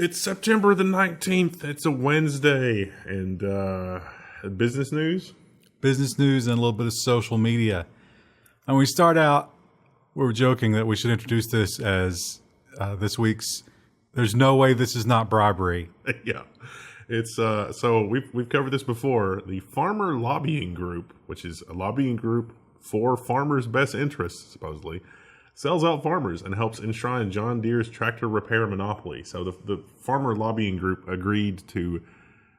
It's September the 19th. It's a Wednesday. And business news? Business news and a little bit of social media. And we start out, we were joking that we should introduce this as this week's, there's no way this is not bribery. Yeah. It's so we've covered this before. The Farmer Lobbying Group, which is a lobbying group for farmers' best interests, supposedly, sells out farmers and helps enshrine John Deere's tractor repair monopoly. So the Farmer Lobbying Group agreed to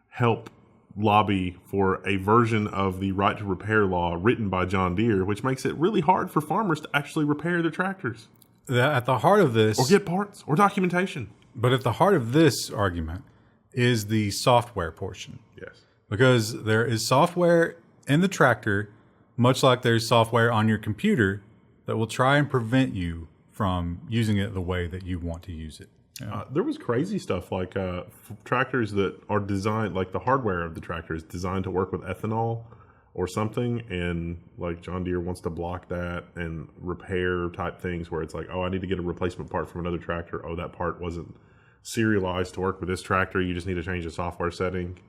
help lobby for a version of the right to repair law written by John Deere, which makes it really hard for farmers to actually repair their tractors. At the heart of this... Or get parts or documentation. But at the heart of this argument is the software portion. Yes. Because there is software in the tractor, much like there's software on your computer, that will try and prevent you from using it the way that you want to use it. Yeah. There was crazy stuff like tractors that are designed, like the hardware of the tractor is designed to work with ethanol or something, and like John Deere wants to block that and repair type things where it's like, oh, I need to get a replacement part from another tractor. Oh, that part wasn't serialized to work with this tractor. You just need to change the software setting.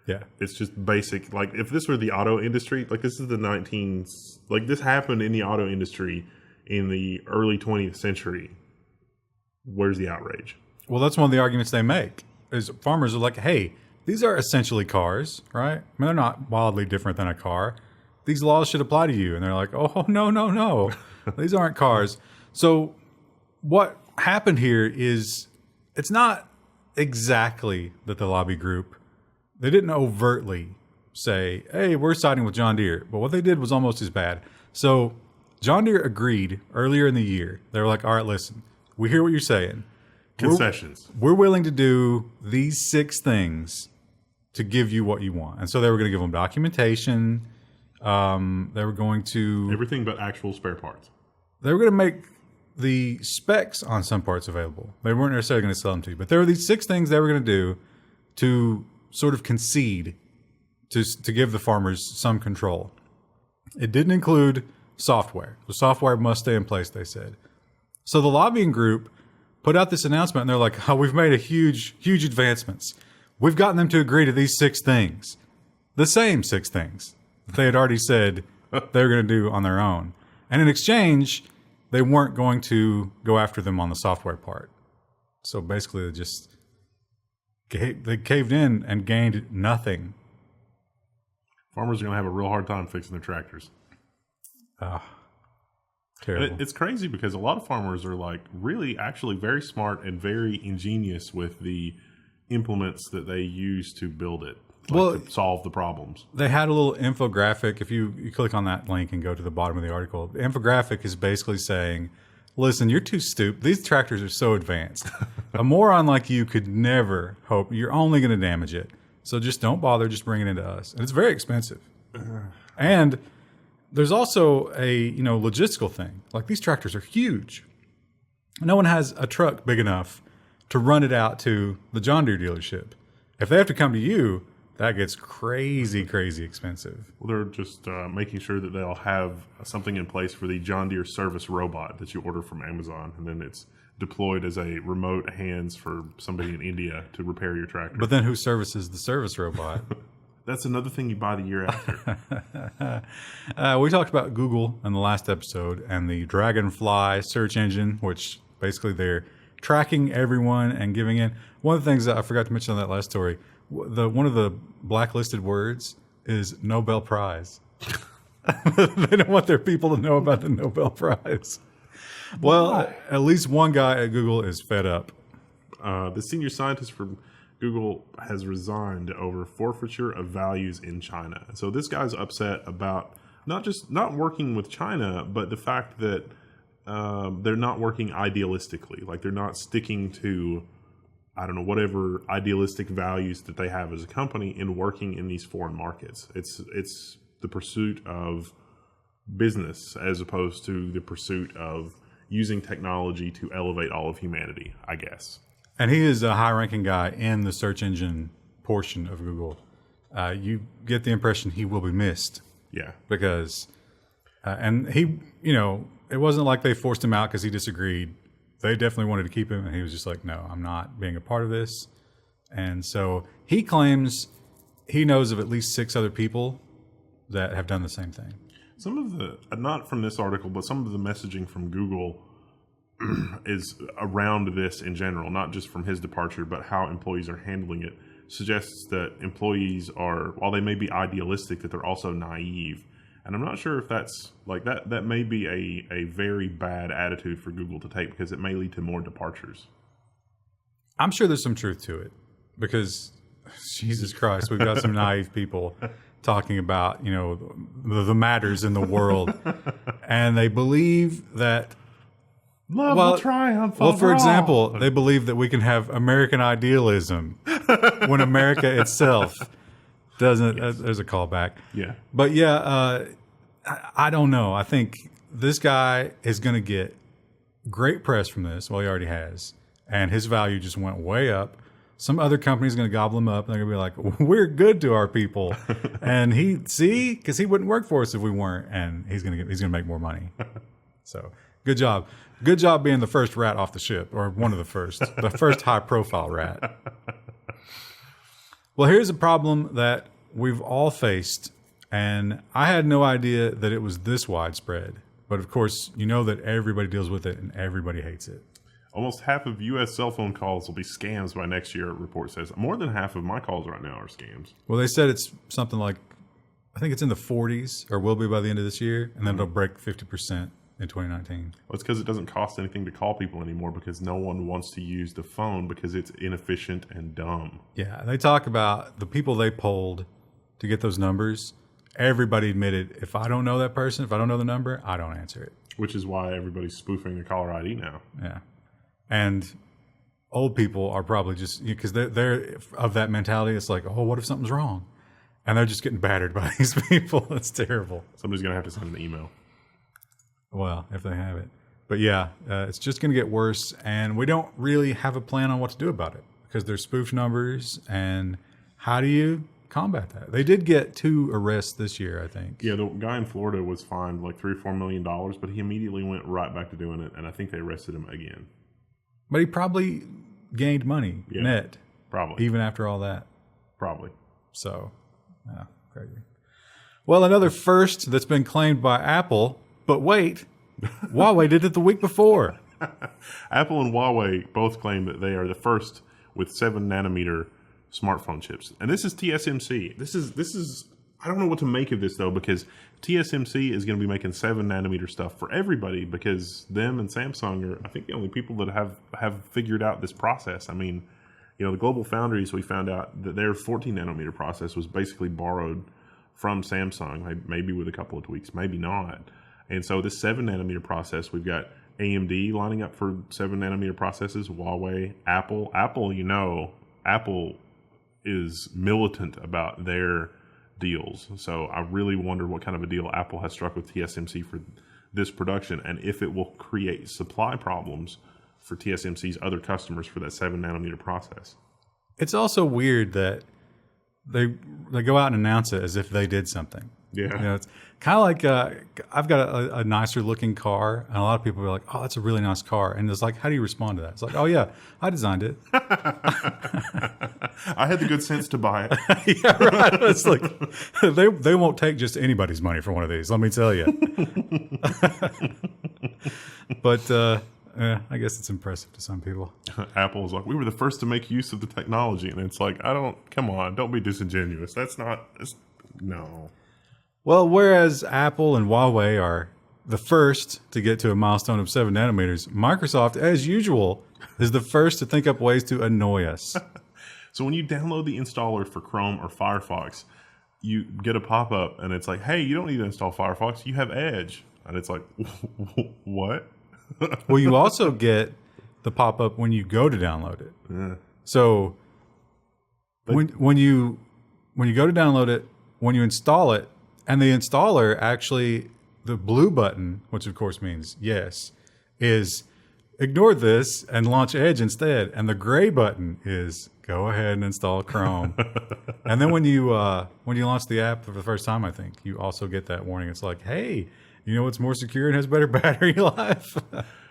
Yeah. It's just basic. Like if this were the auto industry, like this is the 19s, like this happened in the auto industry in the early 20th century. Where's the outrage? Well, that's one of the arguments they make is farmers are like, hey, these are essentially cars, right? I mean, they're not wildly different than a car. These laws should apply to you. And they're like, oh, no. These aren't cars. So what happened here is it's not exactly that the lobby group, they didn't overtly say, hey, we're siding with John Deere. But what they did was almost as bad. So John Deere agreed earlier in the year. They were like, all right, listen, we hear what you're saying. Concessions. We're willing to do these 6 things to give you what you want. And so they were going to give them documentation. They were going to... Everything but actual spare parts. They were going to make the specs on some parts available. They weren't necessarily going to sell them to you. But there were these 6 things they were going to do to sort of concede to give the farmers some control. It didn't include software. The software must stay in place, they said. So the lobbying group put out this announcement, and they're like, oh, we've made a huge advancements. We've gotten them to agree to these 6 things. The same 6 things that they had already said they were going to do on their own. And in exchange, they weren't going to go after them on the software part. So basically, they caved in and gained nothing. Farmers are going to have a real hard time fixing their tractors. Terrible. It's crazy because a lot of farmers are like really actually very smart and very ingenious with the implements that they use to build it, to solve the problems. They had a little infographic. If you click on that link and go to the bottom of the article, the infographic is basically saying, listen, you're too stupid. These tractors are so advanced. A moron like you could never hope. You're only going to damage it. So just don't bother. Just bring it into us. And it's very expensive. And there's also a logistical thing. Like these tractors are huge. No one has a truck big enough to run it out to the John Deere dealership. If they have to come to you, that gets crazy expensive. Well, they're just making sure that they'll have something in place for the John Deere service robot that you order from Amazon, and then it's deployed as a remote hands for somebody in India to repair your tractor. But then who services the service robot? That's another thing you buy the year after. We talked about Google in the last episode and the Dragonfly search engine, which basically they're tracking everyone and giving in. One of the things that I forgot to mention on that last story, one of the blacklisted words is Nobel Prize. They don't want their people to know about the Nobel Prize. Well, at least one guy at Google is fed up. The senior scientist from Google has resigned over forfeiture of values in China. So this guy's upset about not working with China, but the fact that they're not working idealistically. Like they're not sticking to, I don't know, whatever idealistic values that they have as a company in working in these foreign markets. It's the pursuit of business as opposed to the pursuit of using technology to elevate all of humanity, I guess. And he is a high-ranking guy in the search engine portion of Google. You get the impression he will be missed. Yeah. Because, and he, it wasn't like they forced him out because he disagreed. they definitely wanted to keep him, and he was just like, no, I'm not being a part of this. And so he claims he knows of at least 6 other people that have done the same thing. Some of the, not from this article, but some of the messaging from Google is around this in general, not just from his departure, but how employees are handling it, suggests that employees are, while they may be idealistic, that they're also naive. And I'm not sure if that's like that may be a very bad attitude for Google to take, because it may lead to more departures. I'm sure there's some truth to it, because Jesus Christ, we've got some naive people talking about, you know, the matters in the world, and they believe that love will triumph. Well, for all. example, they believe that we can have American idealism when America itself doesn't. There's a callback. Yeah. But yeah, I don't know. I think this guy is going to get great press from this. Well, he already has. And his value just went way up. Some other company's going to gobble him up. And they're going to be like, we're good to our people. And because he wouldn't work for us if we weren't. And he's going to make more money. So good job. Good job being the first rat off the ship, or one of the first high profile rat. Well, here's a problem that we've all faced. And I had no idea that it was this widespread. But of course, you know that everybody deals with it and everybody hates it. Almost half of U.S. cell phone calls will be scams by next year, report says. More than half of my calls right now are scams. Well, they said it's something like, I think it's in the 40s, or will be by the end of this year, and then it'll break 50% in 2019. Well, it's because it doesn't cost anything to call people anymore, because no one wants to use the phone because it's inefficient and dumb. Yeah, they talk about the people they polled to get those numbers. Everybody admitted, if I don't know that person, if I don't know the number, I don't answer it. Which is why everybody's spoofing the caller ID now. Yeah. And old people are probably just, because they're of that mentality. It's like, oh, what if something's wrong? And they're just getting battered by these people. It's terrible. Somebody's going to have to send an email. Well, if they have it. But yeah, it's just going to get worse. And we don't really have a plan on what to do about it, because they're spoof numbers. And how do you combat that? They did get 2 arrests this year, I think. Yeah, the guy in Florida was fined like $3 or $4 million, but he immediately went right back to doing it. And I think they arrested him again. But he probably gained money net. Probably. Even after all that. Probably. So, yeah, crazy. Well, another first that's been claimed by Apple, but wait, Huawei did it the week before. Apple and Huawei both claim that they are the first with 7-nanometer smartphone chips. And this is TSMC. This is I don't know what to make of this, though, because TSMC is going to be making 7-nanometer stuff for everybody, because them and Samsung are, I think, the only people that have figured out this process. I mean, you know, the Global Foundries, we found out that their 14-nanometer process was basically borrowed from Samsung, maybe with a couple of tweaks, maybe not. And so this 7-nanometer process, we've got AMD lining up for 7-nanometer processes, Huawei, Apple. Apple is militant about their deals. So I really wonder what kind of a deal Apple has struck with TSMC for this production, and if it will create supply problems for TSMC's other customers for that 7-nanometer process. It's also weird that they go out and announce it as if they did something. Yeah. You know, it's kind of like I've got a nicer looking car, and a lot of people are like, oh, that's a really nice car. And it's like, how do you respond to that? It's like, oh, yeah, I designed it. I had the good sense to buy it. Yeah, right. It's like, they won't take just anybody's money for one of these, let me tell you. But I guess it's impressive to some people. Apple's like, we were the first to make use of the technology. And it's like, come on, don't be disingenuous. No. Well, whereas Apple and Huawei are the first to get to a milestone of 7 nanometers, Microsoft, as usual, is the first to think up ways to annoy us. So when you download the installer for Chrome or Firefox, you get a pop-up and it's like, hey, you don't need to install Firefox, you have Edge. And it's like, what? Well, you also get the pop-up when you go to download it. Yeah. So when you go to download it, when you install it, and the installer actually, the blue button, which of course means yes, is ignore this and launch Edge instead. And the gray button is go ahead and install Chrome. And then when you launch the app for the first time, I think you also get that warning. It's like, hey, you know what's more secure and has better battery life?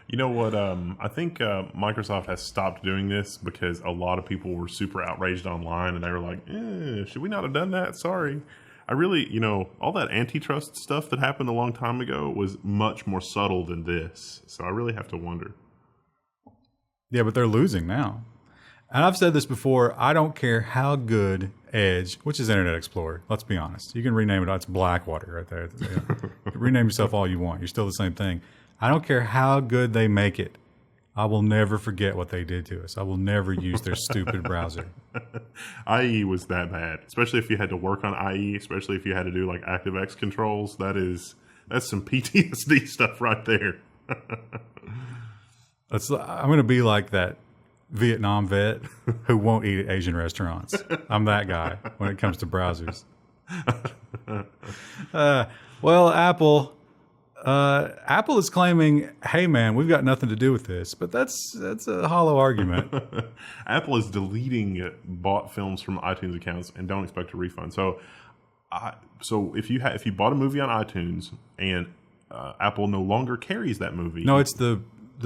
You know what? I think Microsoft has stopped doing this because a lot of people were super outraged online, and they were like, should we not have done that? Sorry. I really, all that antitrust stuff that happened a long time ago was much more subtle than this. So I really have to wonder. Yeah, but they're losing now. And I've said this before, I don't care how good Edge, which is Internet Explorer, let's be honest. You can rename it, it's Blackwater right there. You can rename yourself all you want. You're still the same thing. I don't care how good they make it. I will never forget what they did to us. I will never use their stupid browser. IE was that bad, especially if you had to work on IE, especially if you had to do like ActiveX controls. That's some PTSD stuff right there. I'm going to be like that Vietnam vet who won't eat at Asian restaurants. I'm that guy when it comes to browsers. Well, Apple is claiming, hey man, we've got nothing to do with this, but that's a hollow argument. Apple is deleting bought films from iTunes accounts and don't expect a refund. So if you bought a movie on iTunes and Apple no longer carries that movie. No, it's the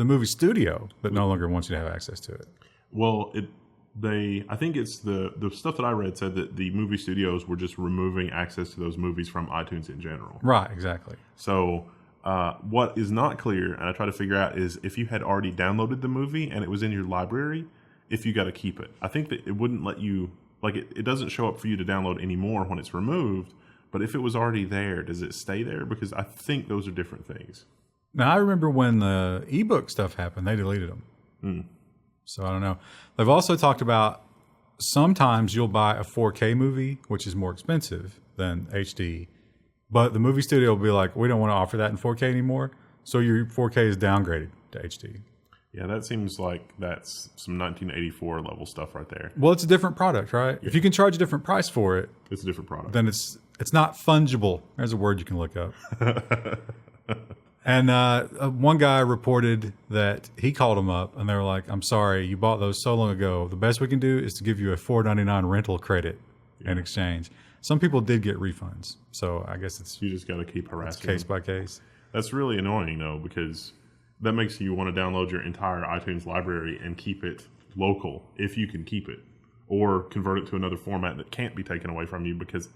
movie studio that no longer wants you to have access to it. Well, I think it's the stuff that I read said that the movie studios were just removing access to those movies from iTunes in general. Right, exactly. So what is not clear, and I try to figure out, is if you had already downloaded the movie and it was in your library, if you got to keep it. I think that it wouldn't let you, like it doesn't show up for you to download anymore when it's removed, but if it was already there, does it stay there? Because I think those are different things. Now, I remember when the ebook stuff happened, they deleted them. So I don't know. They've also talked about sometimes you'll buy a 4K movie, which is more expensive than HD, but the movie studio will be like, we don't want to offer that in 4K anymore, so your 4K is downgraded to HD. Yeah, that seems like that's some 1984 level stuff right there. Well, it's a different product, right? Yeah. If you can charge a different price for it, it's a different product. Then it's not fungible. There's a word you can look up. And one guy reported that he called him up, and they were like, I'm sorry, you bought those so long ago. The best we can do is to give you a $4.99 rental credit in exchange. Some people did get refunds, so I guess you just got to keep harassing case by case. That's really annoying, though, because that makes you want to download your entire iTunes library and keep it local, if you can keep it, or convert it to another format that can't be taken away from you, because,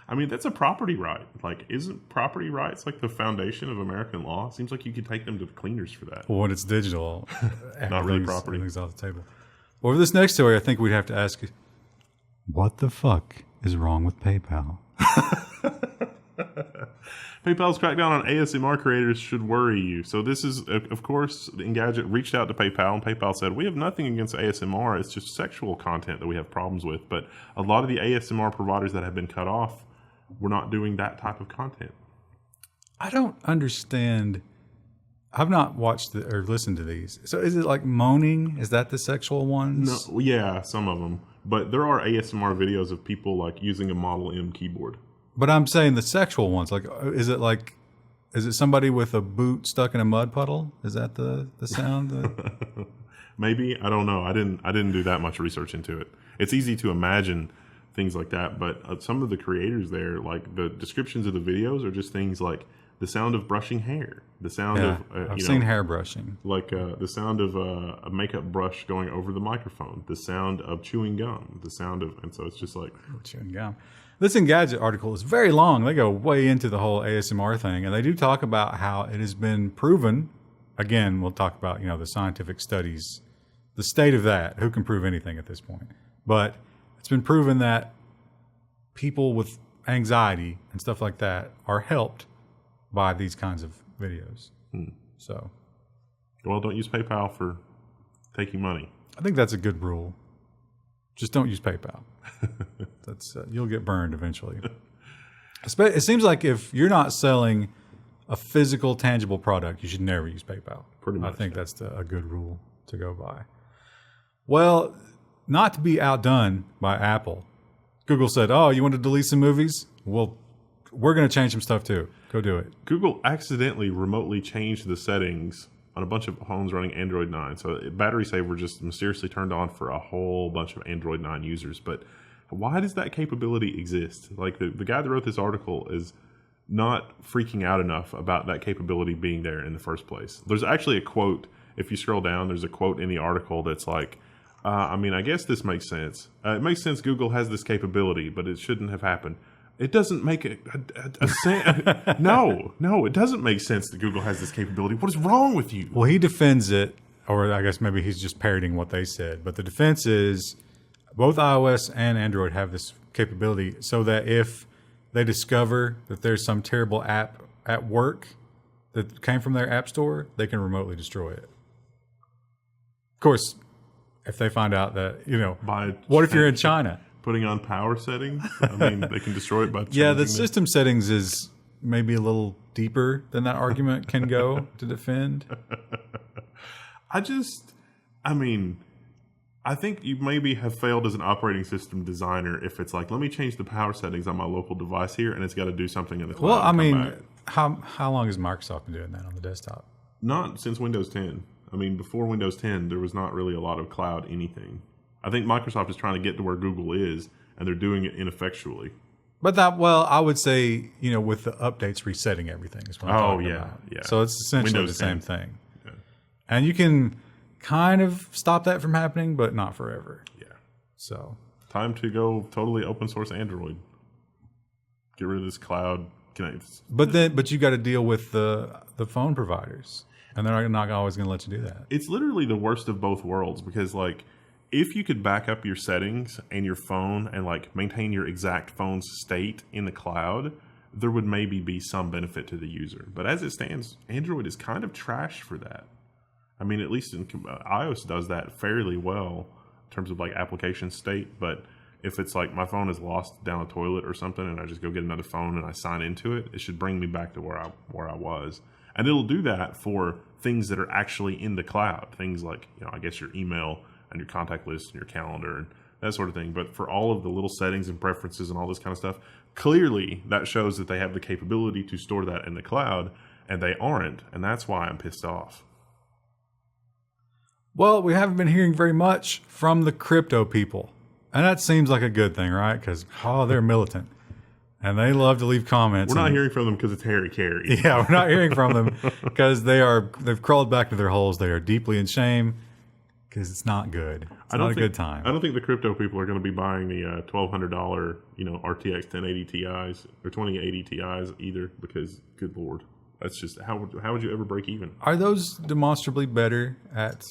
I mean, that's a property right. Like, isn't property rights like the foundation of American law? It seems like you could take them to the cleaners for that. Well, when it's digital, not really property. Everything's off the table. Well, for this next story, I think we'd have to ask, what the fuck is wrong with PayPal? PayPal's crackdown on ASMR creators should worry you. So this is, of course, Engadget reached out to PayPal, and PayPal said, we have nothing against ASMR. It's just sexual content that we have problems with. But a lot of the ASMR providers that have been cut off were not doing that type of content. I don't understand. I've not watched or listened to these. So is it like moaning? Is that the sexual ones? No, yeah, some of them. But there are ASMR videos of people like using a Model M keyboard. But I'm saying the sexual ones. Like, is it somebody with a boot stuck in a mud puddle? Is that the sound? Maybe, I don't know. I didn't do that much research into it. It's easy to imagine things like that, but some of the creators there, like the descriptions of the videos are just things like the sound of brushing hair, the sound of I've seen hair brushing, like the sound of a makeup brush going over the microphone, the sound of chewing gum, the sound of, and so it's just like chewing gum. This Engadget article is very long. They go way into the whole ASMR thing, and they do talk about how it has been proven. Again, we'll talk about the scientific studies, the state of that. Who can prove anything at this point? But it's been proven that people with anxiety and stuff like that are helped by these kinds of videos. So, well, don't use PayPal for taking money. I think that's a good rule. Just don't use PayPal. That's you'll get burned eventually. It seems like if you're not selling a physical, tangible product, you should never use PayPal. Pretty much. I think that's a good rule to go by. Well, not to be outdone by Apple, Google said, "Oh, you want to delete some movies? Well, we're going to change some stuff too. Go do it." Google accidentally remotely changed the settings on a bunch of phones running Android 9. So battery saver just mysteriously turned on for a whole bunch of Android 9 users. But why does that capability exist? Like the guy that wrote this article is not freaking out enough about that capability being there in the first place. There's actually a quote. If you scroll down, there's a quote in the article that's like, I mean, I guess this makes sense. It makes sense Google has this capability, but it shouldn't have happened. It doesn't make a sense. No, it doesn't make sense that Google has this capability. What is wrong with you? Well, he defends it, or I guess maybe he's just parroting what they said. But the defense is both iOS and Android have this capability so that if they discover that there's some terrible app at work that came from their app store, they can remotely destroy it. Of course, if they find out that, what if you're in China? Putting on power settings? I mean, they can destroy it by changing the system settings is maybe a little deeper than that argument can go to defend. I think you maybe have failed as an operating system designer if it's like, let me change the power settings on my local device here, and it's got to do something in the cloud. Well, I mean, how long has Microsoft been doing that on the desktop? Not since Windows 10. I mean, before Windows 10, there was not really a lot of cloud anything. I think Microsoft is trying to get to where Google is, and they're doing it ineffectually. But I would say, with the updates resetting everything is what I'm talking about. Yeah. So it's essentially Windows the 10. Same thing. Yeah. And you can kind of stop that from happening, but not forever. Yeah. So time to go totally open source Android. Get rid of this cloud connect. But you got to deal with the phone providers, and they're not always going to let you do that. It's literally the worst of both worlds because, like, if you could back up your settings and your phone and like maintain your exact phone's state in the cloud, there would maybe be some benefit to the user. But as it stands, Android is kind of trash for that. I mean, at least iOS does that fairly well in terms of like application state. But if it's like my phone is lost down a toilet or something and I just go get another phone and I sign into it, it should bring me back to where I was. And it'll do that for things that are actually in the cloud. Things like, I guess your email and your contact list and your calendar and that sort of thing. But for all of the little settings and preferences and all this kind of stuff, clearly that shows that they have the capability to store that in the cloud, and they aren't. And that's why I'm pissed off. Well, we haven't been hearing very much from the crypto people. And that seems like a good thing, right? Because, they're militant. And they love to leave comments. We're not hearing from them because it's Harry Carey. Yeah, we're not hearing from them because they've crawled back to their holes. They are deeply in shame. Because it's not good. It's not a good time. I don't think the crypto people are going to be buying the $1,200, RTX 1080 Ti's or 2080 Ti's either. Because, good Lord, that's just how would you ever break even? Are those demonstrably better at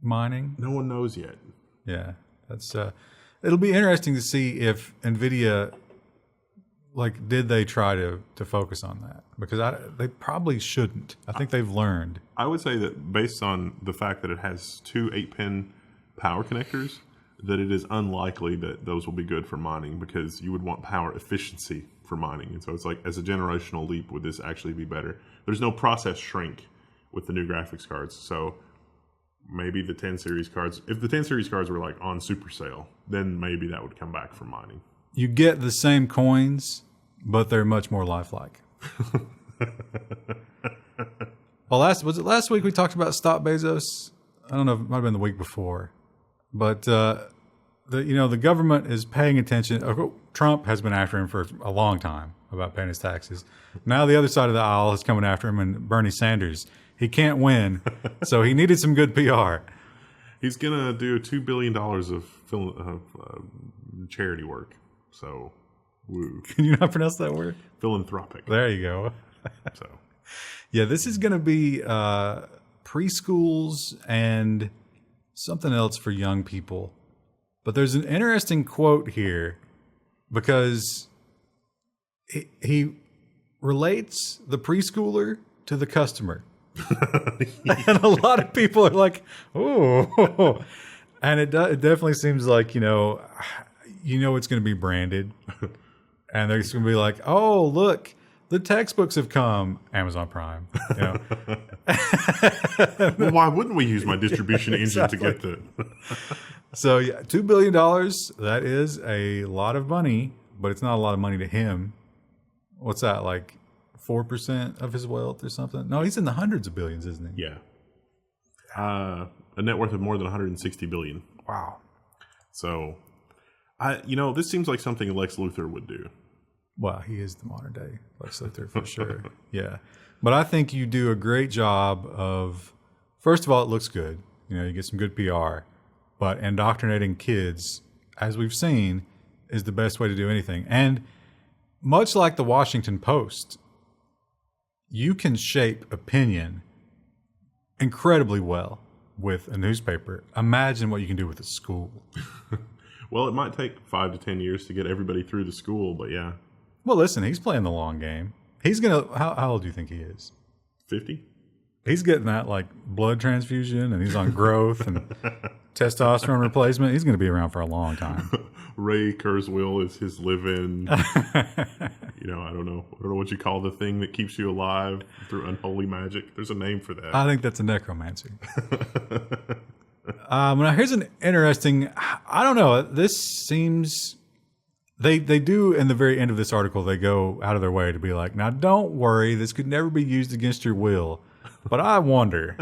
mining? No one knows yet. Yeah, that's. It'll be interesting to see if NVIDIA, did they try to focus on that? Because they probably shouldn't. I think they've learned. I would say that based on the fact that it has two 8-pin power connectors, that it is unlikely that those will be good for mining because you would want power efficiency for mining. And so it's like, as a generational leap, would this actually be better? There's no process shrink with the new graphics cards. So maybe the 10 series cards, if the 10 series cards were like on super sale, then maybe that would come back for mining. You get the same coins, but they're much more lifelike. Well, was it last week we talked about Stop Bezos? I don't know, it might have been the week before. But the government is paying attention. Trump has been after him for a long time about paying his taxes. Now the other side of the aisle is coming after him, and Bernie Sanders. He can't win, so he needed some good PR. He's going to do $2 billion of charity work. So, woo. Can you not pronounce that word? Philanthropic. There you go. So, yeah, this is going to be preschools and something else for young people. But there's an interesting quote here because he relates the preschooler to the customer. And a lot of people are like, oh. And it definitely seems like, it's going to be branded. And they're just going to be like, oh, look, the textbooks have come. Amazon Prime. Well, why wouldn't we use my distribution engine to get the... So, yeah, $2 billion, that is a lot of money, but it's not a lot of money to him. What's that, like 4% of his wealth or something? No, he's in the hundreds of billions, isn't he? Yeah. A net worth of more than $160 billion. Wow. So, this seems like something Lex Luthor would do. Well, he is the modern day Lex Luthor for sure. Yeah. But I think you do a great job of, first of all, it looks good. You know, you get some good PR. But indoctrinating kids, as we've seen, is the best way to do anything. And much like the Washington Post, you can shape opinion incredibly well with a newspaper. Imagine what you can do with a school. Well, it might take 5 to 10 years to get everybody through the school, but yeah. Well, listen, he's playing the long game. He's going to, how old do you think he is? 50? He's getting that like blood transfusion and he's on growth and testosterone replacement. He's going to be around for a long time. Ray Kurzweil is his live-in, you know, I don't know what you call the thing that keeps you alive through unholy magic. There's a name for that. I think that's a necromancer. Now here's an interesting, I don't know, this seems, they do in the very end of this article, they go out of their way to be like, now don't worry, this could never be used against your will. But I wonder.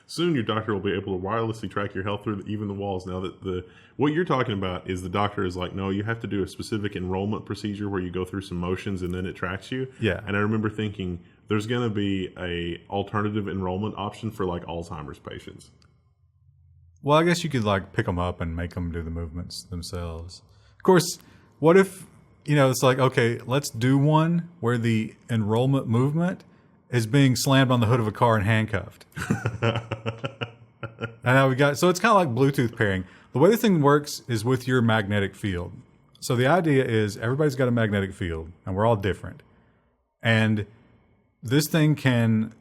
Soon your doctor will be able to wirelessly track your health through even the walls. Now that what you're talking about is the doctor is like, no, you have to do a specific enrollment procedure where you go through some motions and then it tracks you. Yeah. And I remember thinking there's going to be a alternative enrollment option for like Alzheimer's patients. Well, I guess you could like pick them up and make them do the movements themselves. Of course, what if, you know, it's like, okay, let's do one where the enrollment movement is being slammed on the hood of a car and handcuffed. And now we got, so it's kind of like Bluetooth pairing. The way the thing works is with your magnetic field. So the idea is everybody's got a magnetic field and we're all different. And this thing can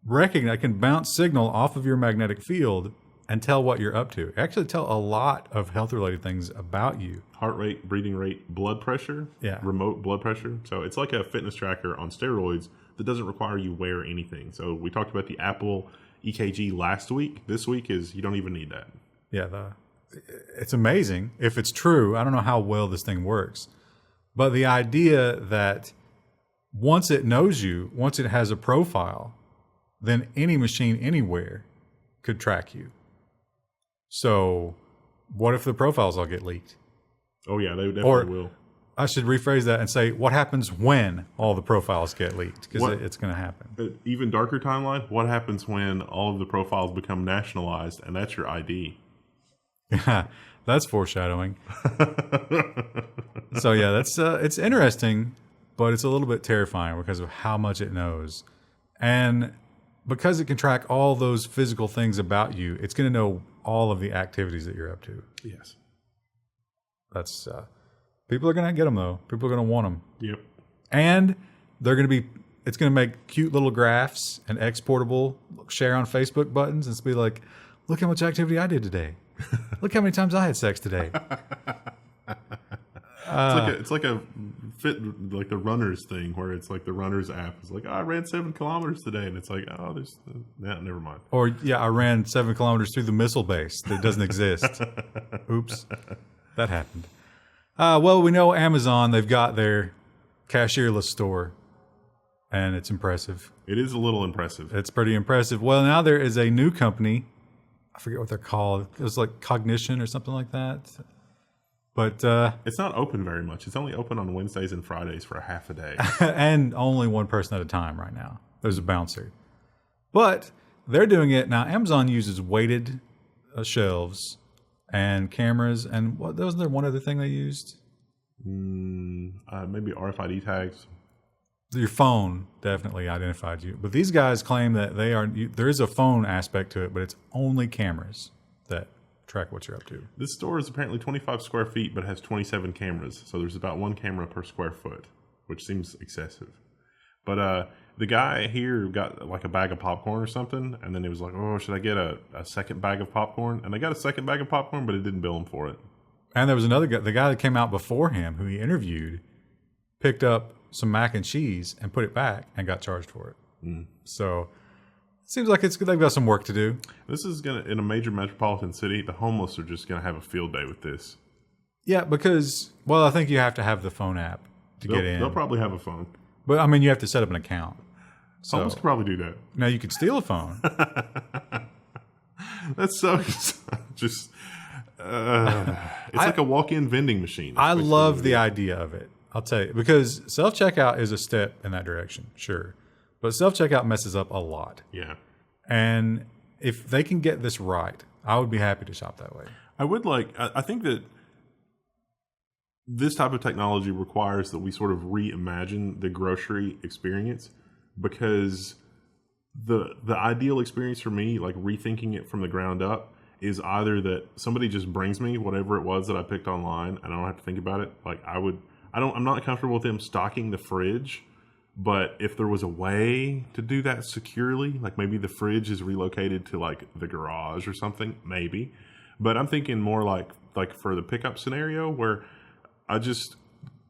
recognize, can bounce signal off of your magnetic field and tell what you're up to. Actually tell a lot of health related things about you. Heart rate, breathing rate, blood pressure, remote blood pressure. So it's like a fitness tracker on steroids that doesn't require you wear anything. So we talked about the Apple EKG last week. This week is you don't even need that. Yeah, it's amazing. If it's true, I don't know how well this thing works. But the idea that once it knows you, once it has a profile, then any machine anywhere could track you. So what if the profiles all get leaked? Oh, yeah, they definitely will. I should rephrase that and say, what happens when all the profiles get leaked? Because it's going to happen. Even darker timeline, what happens when all of the profiles become nationalized and that's your ID? Yeah, that's foreshadowing. So yeah, that's it's interesting, but it's a little bit terrifying because of how much it knows. And because it can track all those physical things about you, it's going to know all of the activities that you're up to. Yes. That's... people are going to get them, though. People are going to want them. Yep. And they're going to be, it's going to make cute little graphs and exportable share on Facebook buttons and be like, look how much activity I did today. Look how many times I had sex today. It's like a fit, like the runners thing where it's like the runners app. It's like, oh, I ran 7 kilometers today. And it's like, oh, there's, never mind. Or, yeah, I ran 7 kilometers through the missile base that doesn't exist. Oops. That happened. Well, we know Amazon, they've got their cashierless store, and it's impressive. It is a little impressive. It's pretty impressive. Well, now there is a new company. I forget what they're called. It was like Cognition or something like that. But it's not open very much. It's only open on Wednesdays and Fridays for a half a day. And only one person at a time right now. There's a bouncer. But they're doing it. Now, Amazon uses weighted shelves and cameras, and what wasn't there one other thing they used? Maybe RFID tags. Your phone definitely identified you, but these guys claim that there is a phone aspect to it, but it's only cameras that track what you're up to. This store is apparently 25 square feet, but has 27 cameras, so there's about 1 camera per square foot, which seems excessive. But the guy here got like a bag of popcorn or something, and then he was like, oh, should I get a second bag of popcorn? And they got a second bag of popcorn, but it didn't bill him for it. And there was another guy, the guy that came out before him, who he interviewed, picked up some mac and cheese and put it back and got charged for it. So it seems like they've got some work to do. This is in a major metropolitan city, the homeless are just going to have a field day with this. Yeah, because, well, I think you have to have the phone app to get in. They'll probably have a phone. But, I mean, you have to set up an account. So, homeless could probably do that. Now, you could steal a phone. That's so just... it's like a walk-in vending machine. I love the idea of it. I'll tell you. Because self-checkout is a step in that direction, sure. But self-checkout messes up a lot. Yeah. And if they can get this right, I would be happy to shop that way. I think that this type of technology requires that we sort of reimagine the grocery experience, because the ideal experience for me, like rethinking it from the ground up, is either that somebody just brings me whatever it was that I picked online and I don't have to think about it. Like I'm not comfortable with them stocking the fridge, but if there was a way to do that securely, like maybe the fridge is relocated to like the garage or something, maybe. But I'm thinking more like for the pickup scenario where I just,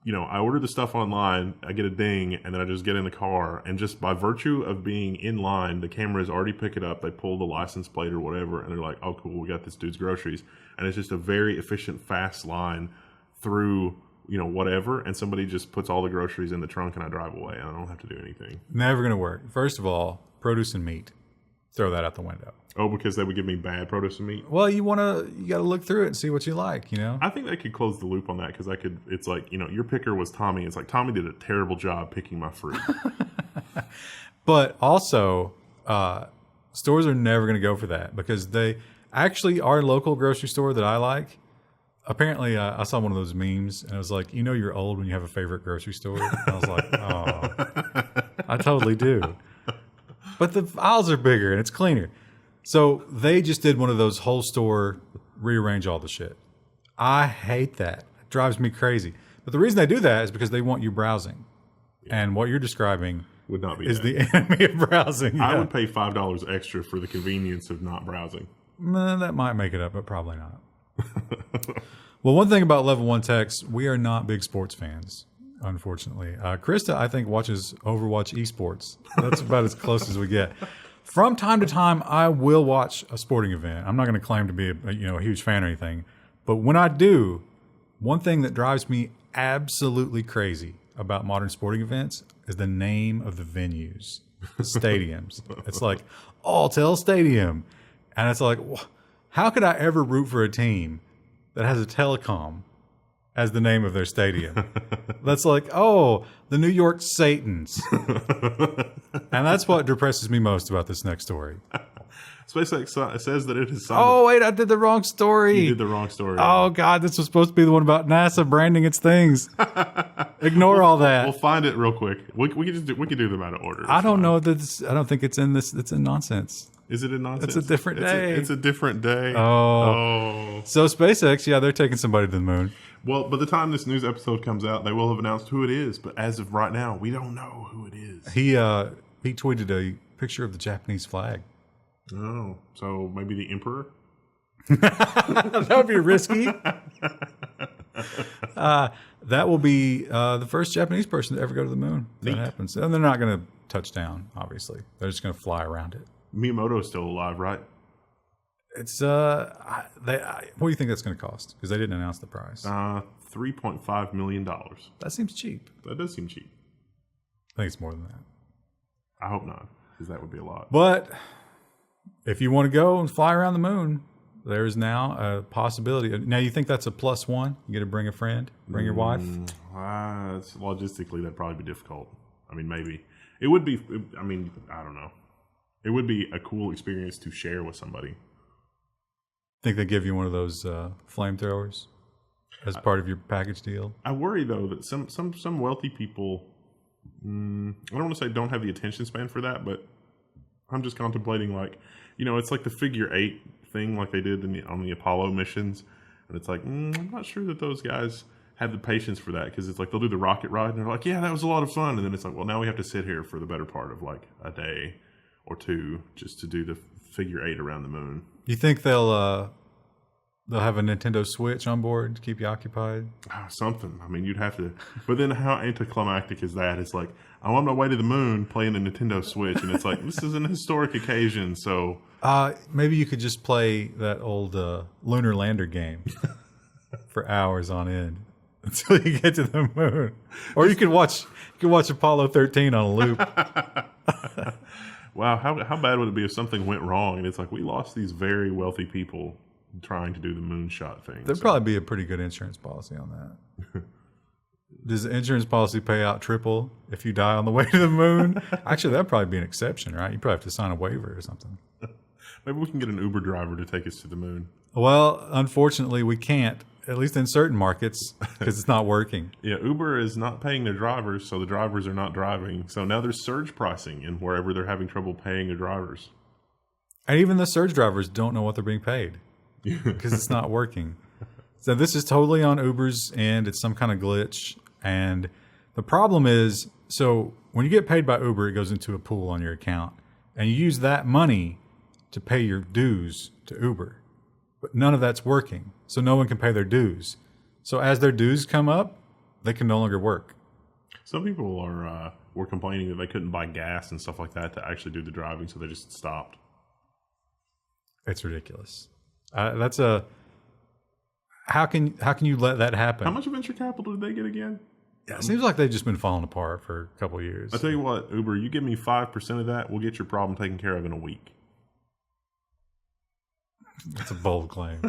I order the stuff online, I get a ding, and then I just get in the car, and just by virtue of being in line, the cameras already pick it up, they pull the license plate or whatever, and they're like, oh cool, we got this dude's groceries. And it's just a very efficient, fast line through, whatever, and somebody just puts all the groceries in the trunk and I drive away and I don't have to do anything. Never going to work. First of all, produce and meat. Throw that out the window. Oh, because they would give me bad produce and meat? Well, you got to look through it and see what you like, I think they could close the loop on that, because it's like, your picker was Tommy. It's like, Tommy did a terrible job picking my fruit. But also, stores are never going to go for that, because they actually, our local grocery store that I like, apparently I saw one of those memes and it was like, you're old when you have a favorite grocery store. And I was like, oh, I totally do. But the aisles are bigger and it's cleaner. So they just did one of those whole store, rearrange all the shit. I hate that. It drives me crazy. But the reason they do that is because they want you browsing. Yeah. And what you're describing would not be is the enemy of browsing. I would pay $5 extra for the convenience of not browsing. That might make it up, but probably not. Well, one thing about Level 1 Techs, we are not big sports fans, unfortunately. Krista, I think, watches Overwatch esports. That's about as close as we get. From time to time, I will watch a sporting event. I'm not going to claim to be a huge fan or anything. But when I do, one thing that drives me absolutely crazy about modern sporting events is the name of the venues, stadiums. It's like, Alltel Stadium. And it's like, how could I ever root for a team that has a telecom as the name of their stadium? That's like, the New York Satans. And that's what depresses me most about this next story. SpaceX says that it is... Oh, wait, I did the wrong story. You did the wrong story. Oh, God, this was supposed to be the one about NASA branding its things. Ignore all that. We'll find it real quik. We can do them out of order. I don't know that I don't think it's in this. It's in nonsense. Is it in nonsense? It's a different day. It's a different day. Oh. So SpaceX, they're taking somebody to the moon. Well, by the time this news episode comes out, they will have announced who it is. But as of right now, we don't know who it is. He tweeted a picture of the Japanese flag. Oh, so maybe the emperor? That would be risky. That will be the first Japanese person to ever go to the moon. That happens. And they're not going to touch down, obviously. They're just going to fly around it. Miyamoto is still alive, right? It's what do you think that's going to cost? Because they didn't announce the price. $3.5 million. That seems cheap. That does seem cheap. I think it's more than that. I hope not, because that would be a lot. But if you want to go and fly around the moon, there's now a possibility. Now, you think that's a +1? You get to bring a friend, bring your wife? Logistically, that'd probably be difficult. I mean, maybe. It would be, I don't know. It would be a cool experience to share with somebody. Think they give you one of those flamethrowers as part of your package deal? I worry, though, that some wealthy people, I don't want to say don't have the attention span for that, but I'm just contemplating, it's like the figure 8 thing like they did on the Apollo missions. And it's like, I'm not sure that those guys have the patience for that, because it's like they'll do the rocket ride and they're like, yeah, that was a lot of fun. And then it's like, well, now we have to sit here for the better part of a day or two just to do the figure 8 around the moon. You think they'll have a Nintendo Switch on board to keep you occupied? Something. You'd have to. But then how anticlimactic is that? It's like, I'm on my way to the moon playing the Nintendo Switch, and it's like, this is an historic occasion, so... maybe you could just play that old lunar lander game for hours on end until you get to the moon. Or you could watch Apollo 13 on a loop. Wow, how bad would it be if something went wrong and it's like, we lost these very wealthy people trying to do the moonshot thing? There'd probably be a pretty good insurance policy on that. Does the insurance policy pay out triple if you die on the way to the moon? Actually, that'd probably be an exception, right? You probably have to sign a waiver or something. Maybe we can get an Uber driver to take us to the moon. Well, unfortunately, we can't, at least in certain markets, because it's not working. Yeah, Uber is not paying their drivers, so the drivers are not driving. So now there's surge pricing in wherever they're having trouble paying their drivers. And even the surge drivers don't know what they're being paid because it's not working. So this is totally on Uber's end. It's some kind of glitch. And the problem is, so when you get paid by Uber, it goes into a pool on your account. And you use that money to pay your dues to Uber. But none of that's working. So no one can pay their dues. So as their dues come up, they can no longer work. Some people were complaining that they couldn't buy gas and stuff like that to actually do the driving, so they just stopped. It's ridiculous. How can you let that happen? How much venture capital did they get again? Yeah, it seems like they've just been falling apart for a couple of years. I tell you what, Uber, you give me 5% of that, we'll get your problem taken care of in a week. That's a bold claim.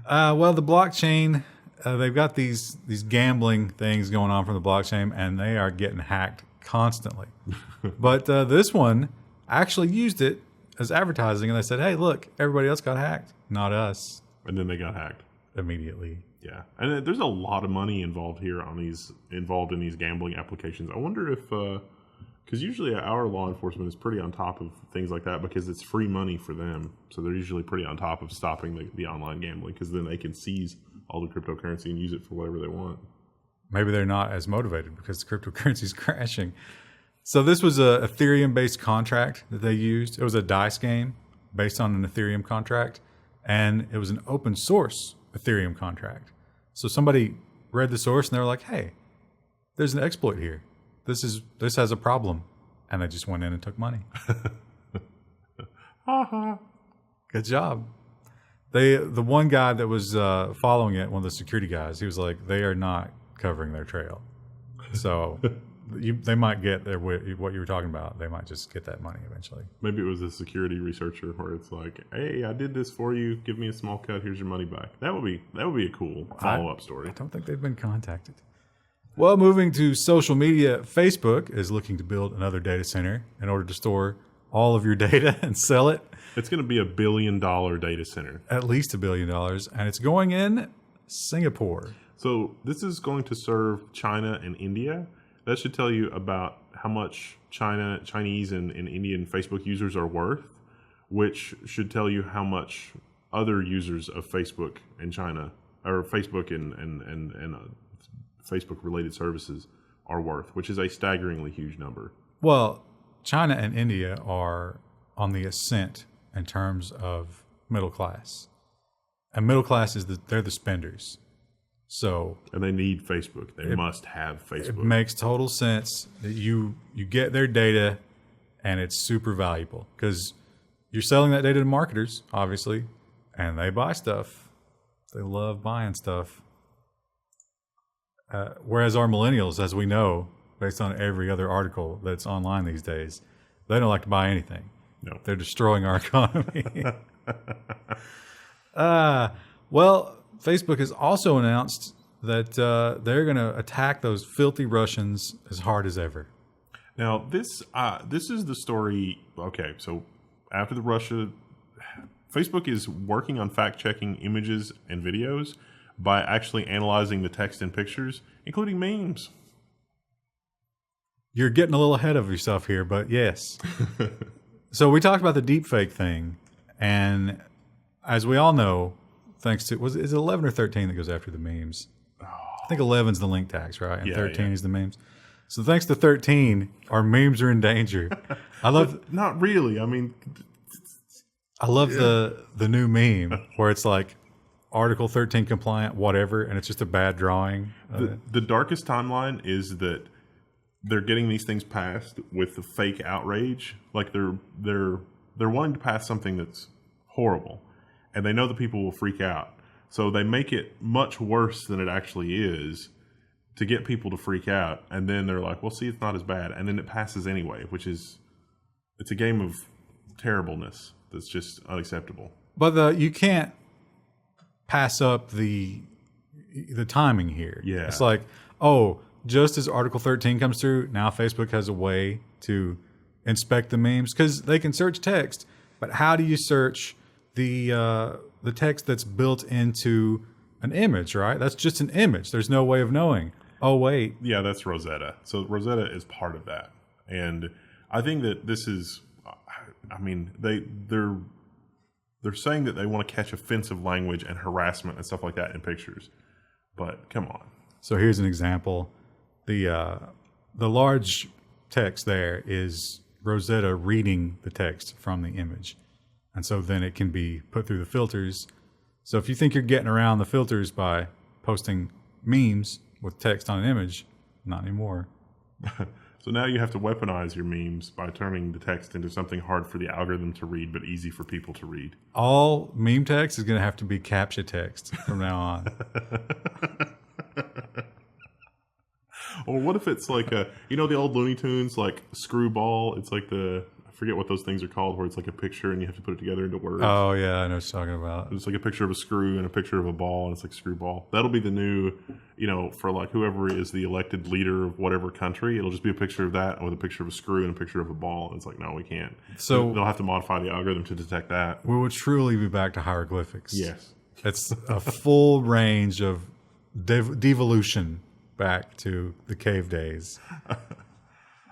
Well, the blockchain, they've got these gambling things going on from the blockchain, and they are getting hacked constantly. But this one actually used it as advertising, and they said, hey, look, everybody else got hacked, not us. And then they got hacked. Immediately. Yeah. And there's a lot of money involved in these gambling applications. I wonder if, because usually our law enforcement is pretty on top of things like that because it's free money for them. So they're usually pretty on top of stopping the online gambling because then they can seize all the cryptocurrency and use it for whatever they want. Maybe they're not as motivated because the cryptocurrency is crashing. So this was a Ethereum-based contract that they used. It was a dice game based on an Ethereum contract, and it was an open source Ethereum contract. So somebody read the source and they were like, hey, there's an exploit here. This has a problem. And they just went in and took money. Good job. The one guy that was following it, one of the security guys, he was like, they are not covering their trail. So they might get what you were talking about. They might just get that money eventually. Maybe it was a security researcher where it's like, hey, I did this for you. Give me a small cut. Here's your money back. That would be a cool follow-up story. I don't think they've been contacted. Well, moving to social media, Facebook is looking to build another data center in order to store all of your data and sell it. It's going to be $1 billion data center. At least $1 billion. And it's going in Singapore. So this is going to serve China and India. That should tell you about how much Chinese and Indian Facebook users are worth, which should tell you how much other users of Facebook in China, or Facebook and Facebook-related services are worth, which is a staggeringly huge number. Well, China and India are on the ascent in terms of middle class. And middle class they're the spenders. So, and they need Facebook. They must have Facebook. It makes total sense that you get their data, and it's super valuable because you're selling that data to marketers, obviously, and they buy stuff. They love buying stuff. Whereas our millennials, as we know, based on every other article that's online these days, they don't like to buy anything. No, they're destroying our economy. Well, Facebook has also announced that they're going to attack those filthy Russians as hard as ever. Now, this is the story. Okay, so after Facebook is working on fact-checking images and videos by actually analyzing the text and pictures, including memes. You're getting a little ahead of yourself here, but yes. So we talked about the deepfake thing, and as we all know, thanks to, is it 11 or 13 that goes after the memes? I think 11's the link tags, right? And 13 is the memes. So thanks to 13, our memes are in danger. I love... But not really. I mean... I love the new meme where it's like Article 13 compliant, whatever, and it's just a bad drawing. The darkest timeline is that they're getting these things passed with the fake outrage. Like they're wanting to pass something that's horrible, and they know that people will freak out. So they make it much worse than it actually is to get people to freak out. And then they're like, well, see, it's not as bad. And then it passes anyway, it's a game of terribleness that's just unacceptable. But you can't pass up the timing here. Yeah. It's like, oh, just as Article 13 comes through, now Facebook has a way to inspect the memes because they can search text. But how do you search the text that's built into an image, right? That's just an image. There's no way of knowing. Oh, wait. Yeah, that's Rosetta. So Rosetta is part of that. And I think that this is, I mean, they're saying that they want to catch offensive language and harassment and stuff like that in pictures. But come on. So here's an example. The large text there is Rosetta reading the text from the image. And so then it can be put through the filters. So if you think you're getting around the filters by posting memes with text on an image, not anymore. So now you have to weaponize your memes by turning the text into something hard for the algorithm to read, but easy for people to read. All meme text is going to have to be CAPTCHA text from now on. Or what if it's like the old Looney Tunes, like Screwball? It's like I forget what those things are called, where it's like a picture and you have to put it together into words. Oh, yeah, I know what you're talking about. It's like a picture of a screw and a picture of a ball, and it's like Screwball. That'll be the new, for like whoever is the elected leader of whatever country, it'll just be a picture of that with a picture of a screw and a picture of a ball. And it's like, no, we can't. So they'll have to modify the algorithm to detect that. We will truly be back to hieroglyphics. Yes. It's a full range of devolution back to the cave days.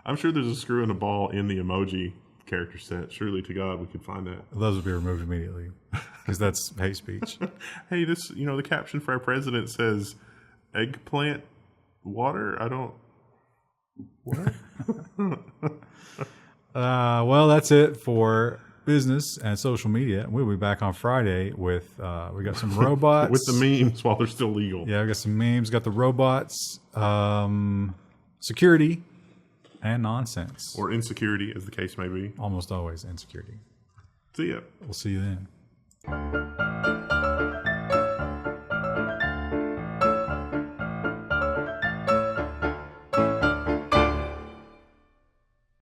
I'm sure there's a screw and a ball in the emoji character set. Surely to God we could find that. Those would be removed immediately because that's hate speech. Hey, this, the caption for our president says eggplant water. I don't. What? Well, that's it for business and social media. We'll be back on Friday with we got some robots with the memes while they're still legal. Yeah, we got some memes. Got the robots, security, and nonsense, or insecurity, as the case may be. Almost always insecurity. See ya. We'll see you then.